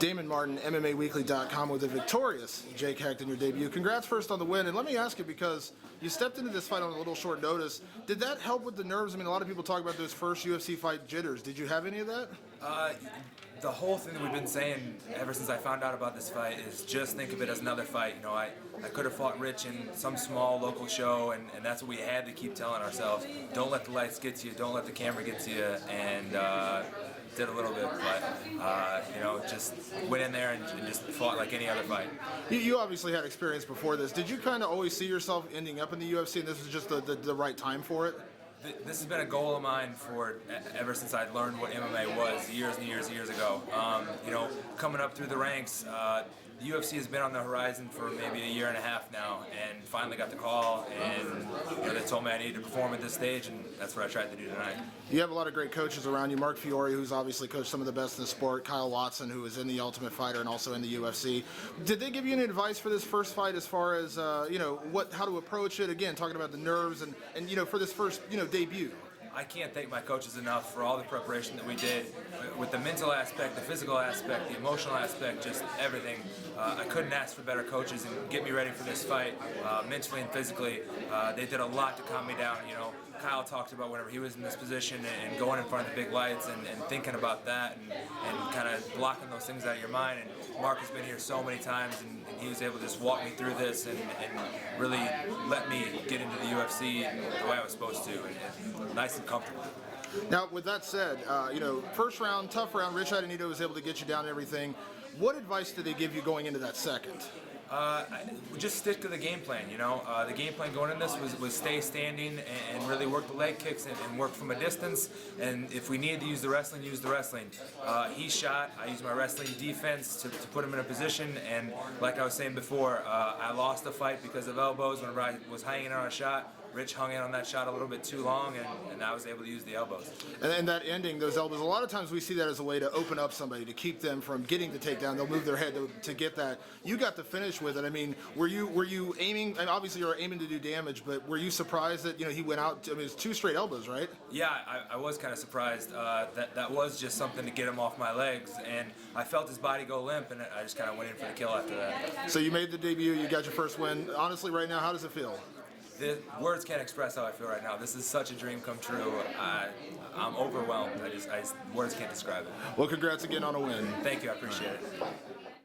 Damon Martin, MMAWeekly.com, with a victorious Jake Hecht in your debut. Congrats first on the win, and let me ask you, because you stepped into this fight on a little short notice, did that help with the nerves? I mean, a lot of people talk about those first UFC fight jitters. Did you have any of that? The whole thing that we've been saying ever since I found out about this fight is just think of it as another fight. You know, I could have fought Rich in some small local show, and that's what we had to keep telling ourselves. Don't let the lights get to you, don't let the camera get to you, and did a little bit, but you know, just went in there and just fought like any other fight. You obviously had experience before this. Did you kind of always see yourself ending up in the UFC, and this was just the right time for it? This has been a goal of mine for ever since I learned what MMA was years and years ago. You know, coming up through the ranks, the UFC has been on the horizon for maybe a year and a half now, and finally got the call, and you know, they told me I needed to perform at this stage, and that's what I tried to do tonight. You have a lot of great coaches around you. Marc, Fiore, who's obviously coached some of the best in the sport. Kyle Watson, who is in the Ultimate Fighter and also in the UFC. Did they give you any advice for this first fight as far as you know, how to approach it? Again, talking about the nerves and you know, for this first debut. I can't thank my coaches enough for all the preparation that we did with the mental aspect, the physical aspect, the emotional aspect, just everything. I couldn't ask for better coaches and get me ready for this fight, mentally and physically. They did a lot to calm me down. You know, Kyle talked about whenever he was in this position and going in front of the big lights and thinking about that and kind of blocking those things out of your mind. And Marc has been here so many times, and he was able to just walk me through this and really let me get into the UFC the way I was supposed to, and nice and comfortable. Now, with that said, you know, first round, tough round, Rich Attonito was able to get you down and everything. What advice did they give you going into that second? Just stick to the game plan, you know. The game plan going in this was stay standing and really work the leg kicks and work from a distance. And if we needed to use the wrestling, use the wrestling. He shot, I used my wrestling defense to put him in a position. And like I was saying before, I lost the fight because of elbows whenever I was hanging on a shot. Rich hung in on that shot a little bit too long, and I was able to use the elbows. And that ending, those elbows, a lot of times we see that as a way to open up somebody, to keep them from getting the takedown. They'll move their head to get that. You got the finish with it. I mean, were you aiming, and obviously you were aiming to do damage, but were you surprised that, you know, he went out, I mean, it was 2 straight elbows, right? Yeah, I was kind of surprised. That was just something to get him off my legs, and I felt his body go limp, and I just kind of went in for the kill after that. So you made the debut, you got your first win. Honestly, right now, how does it feel? The words can't express how I feel right now. This is such a dream come true. I'm overwhelmed. Words can't describe it. Well, congrats again on a win. Thank you. I appreciate it.